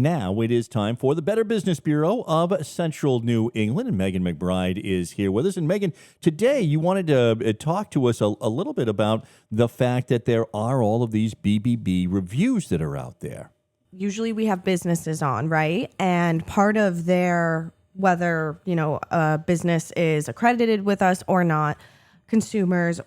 Now it is time for the Better Business Bureau of Central New England, and Megan MacBride is here with us. And Megan, today you wanted to talk to us a little bit about the fact that there are all of these BBB reviews that are out there. Usually we have businesses on, right? And part of their, whether, a business is accredited with us or not, consumers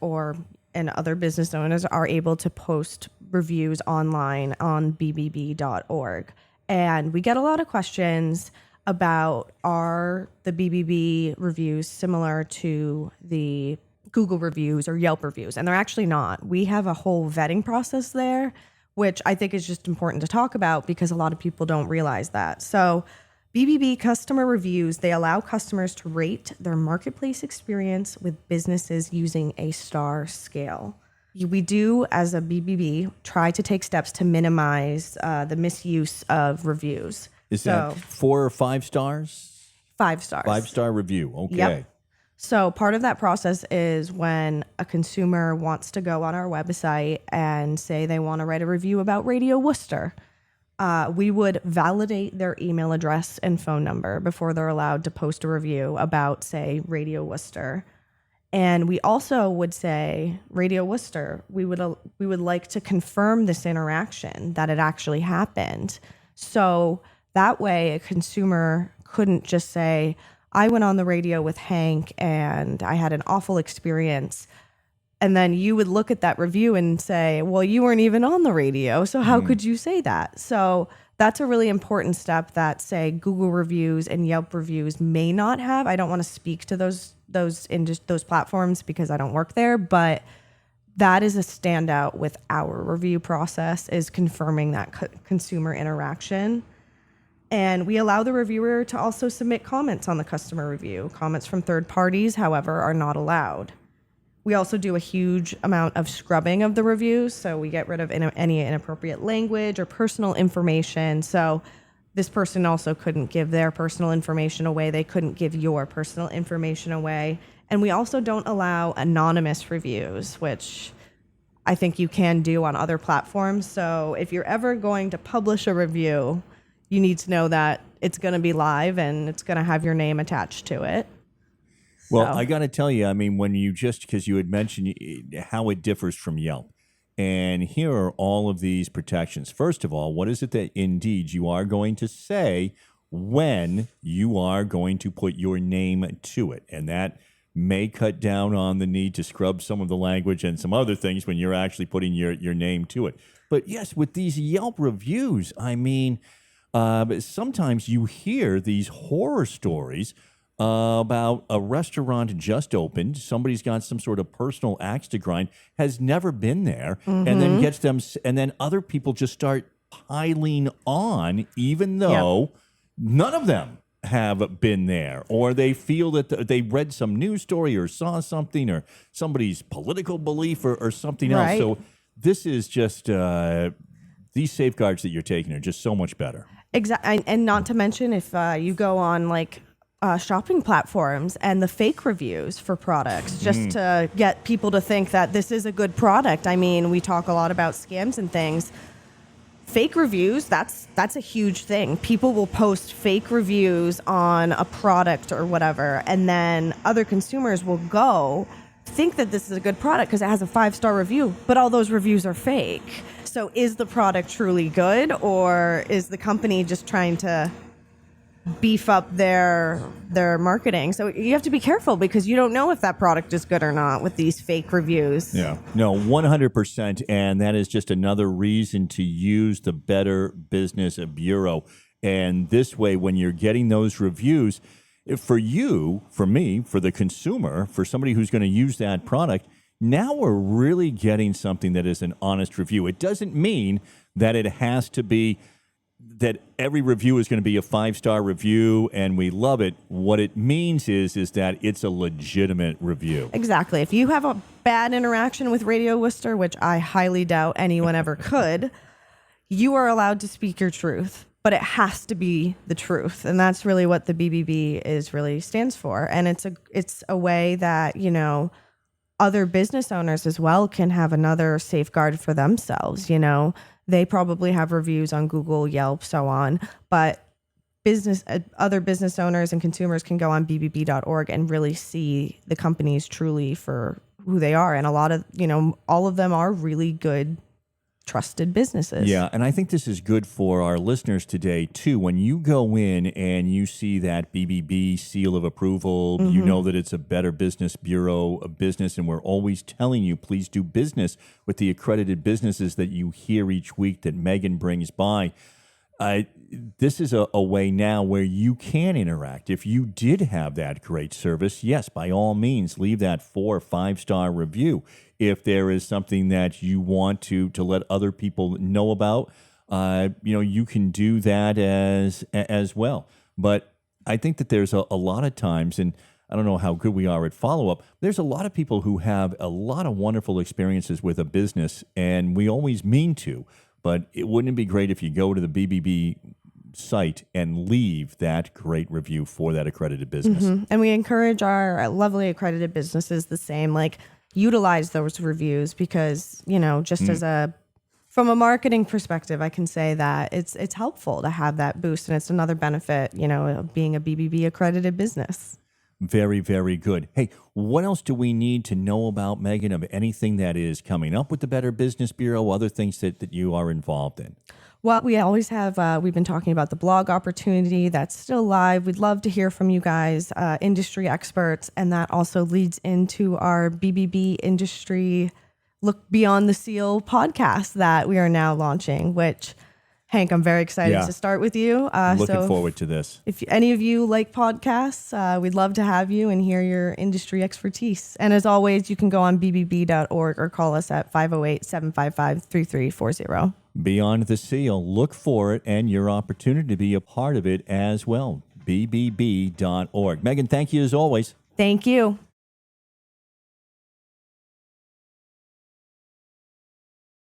and other business owners are able to post reviews online on bbb.org. And we get a lot of questions about, are the BBB reviews similar to the Google reviews or Yelp reviews? And they're actually not. We have a whole vetting process there, which I think is just important to talk about because a lot of people don't realize that. So BBB customer reviews, they allow customers to rate their marketplace experience with businesses using a star scale. We do, as a BBB, try to take steps to minimize the misuse of reviews. Is that 4 or 5 stars? 5 stars. 5-star review. Okay. Yep. So part of that process is when a consumer wants to go on our website and say they want to write a review about Radio Worcester. We would validate their email address and phone number before they're allowed to post a review about, say, Radio Worcester. And we also would say, Radio Worcester, we would like to confirm this interaction, that it actually happened. So that way a consumer couldn't just say, I went on the radio with Hank and I had an awful experience. And then you would look at that review and say, well, you weren't even on the radio, so how could you say that? So that's a really important step that, say, Google reviews and Yelp reviews may not have. I don't want to speak to those platforms because I don't work there, but that is a standout with our review process, is confirming that consumer interaction. And we allow the reviewer to also submit comments on the customer review. Comments from third parties, however, are not allowed. We also do a huge amount of scrubbing of the reviews, so we get rid of any inappropriate language or personal information. So this person also couldn't give their personal information away. They couldn't give your personal information away. And we also don't allow anonymous reviews, which I think you can do on other platforms. So if you're ever going to publish a review, you need to know that it's going to be live and it's going to have your name attached to it. Well, I got to tell you, I mean, because you had mentioned how it differs from Yelp. And here are all of these protections. First of all, what is it that indeed you are going to say when you are going to put your name to it? And that may cut down on the need to scrub some of the language and some other things when you're actually putting your name to it. But yes, with these Yelp reviews, I mean, sometimes you hear these horror stories about a restaurant just opened. Somebody's got some sort of personal axe to grind, has never been there, and then gets them, and then other people just start piling on, even though none of them have been there, or they feel that they read some news story or saw something or somebody's political belief or something else. So this is just these safeguards that you're taking are just so much better. Exactly, and not to mention if you go on shopping platforms and the fake reviews for products just to get people to think that this is a good product. I mean, we talk a lot about scams and things. Fake reviews, that's a huge thing. People will post fake reviews on a product or whatever, and then other consumers will think that this is a good product because it has a 5-star review, but all those reviews are fake. So is the product truly good, or is the company just trying to beef up their marketing? So you have to be careful because you don't know if that product is good or not with these fake reviews. Yeah, no, 100%. And that is just another reason to use the Better Business Bureau. And this way, when you're getting those reviews, for you, for me, for the consumer, for somebody who's going to use that product, now we're really getting something that is an honest review. It doesn't mean that it has to be that every review is going to be a 5-star review and we love it. What it means is that it's a legitimate review. Exactly. If you have a bad interaction with Radio Worcester, which I highly doubt anyone ever could, you are allowed to speak your truth, but it has to be the truth. And that's really what the BBB really stands for. And it's a way that, other business owners as well can have another safeguard for themselves. They probably have reviews on Google, Yelp, so on. But other business owners and consumers can go on bbb.org and really see the companies truly for who they are. And a lot of, all of them are really good, trusted businesses. Yeah, and I think this is good for our listeners today, too. When you go in and you see that BBB seal of approval, you know that it's a Better Business Bureau of business, and we're always telling you, please do business with the accredited businesses that you hear each week that Megan brings by. This is a way now where you can interact. If you did have that great service, yes, by all means, leave that 4 or 5-star review. If there is something that you want to let other people know about, you can do that as well. But I think that there's a lot of times, and I don't know how good we are at follow-up, there's a lot of people who have a lot of wonderful experiences with a business, and we always mean to. But wouldn't it be great if you go to the BBB site and leave that great review for that accredited business? And we encourage our lovely accredited businesses the same, utilize those reviews because, from a marketing perspective, I can say that it's helpful to have that boost. And it's another benefit, of being a BBB accredited business. Very, very good. Hey, what else do we need to know about, Megan, of anything that is coming up with the Better Business Bureau, other things that you are involved in? Well, we always have, we've been talking about the blog opportunity that's still live. We'd love to hear from you guys, industry experts, and that also leads into our BBB Industry Look Beyond the Seal podcast that we are now launching, which, Hank, I'm very excited to start with you. Looking forward to this. If any of you like podcasts, we'd love to have you and hear your industry expertise. And as always, you can go on bbb.org or call us at 508-755-3340. Beyond the Seal, look for it and your opportunity to be a part of it as well. bbb.org. Megan, thank you as always. Thank you.